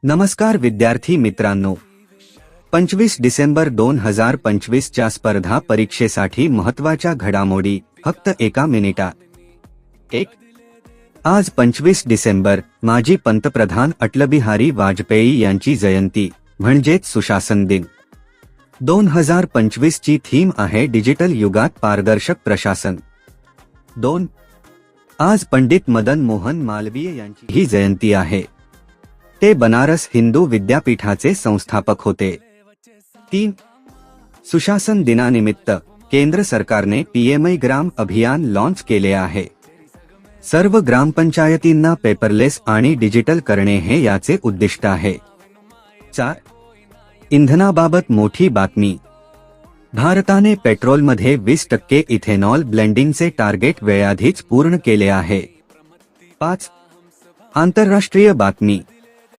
नमस्कार विद्यार्थी मित्रांनो, 25 डिसेंबर 2025 च्या स्पर्धा परीक्षेसाठी महत्त्वाच्या घडामोडी फक्त एका मिनिटात। आज 25 डिसेंबर माजी पंतप्रधान अटलबिहारी वाजपेयी यांची जयंती म्हणजेच सुशासन दिन। 2025 ची थीम आहे डिजिटल युगात पारदर्शक प्रशासन। 2. आज पंडित मदन मोहन मालवीय यांची ही जयंती आहे। ते बनारस हिंदू विद्यापीठाचे संस्थापक होते। 3. सुशासन दिनानिमित्त केंद्र सरकारने पीएमई ग्राम अभियान लॉन्च केले आहे। सर्व ग्रामपंचायतींना पेपरलेस आणि डिजिटल करणे हे याचे उद्दिष्ट आहे। 4. इंधनाबाबत मोठी बातमी। भारताने पेट्रोलमध्ये 20% इथेनॉल ब्लेंडिंगचे टार्गेट वेळाआधीच पूर्ण केले आहे। 5. आंतरराष्ट्रीय बातमी।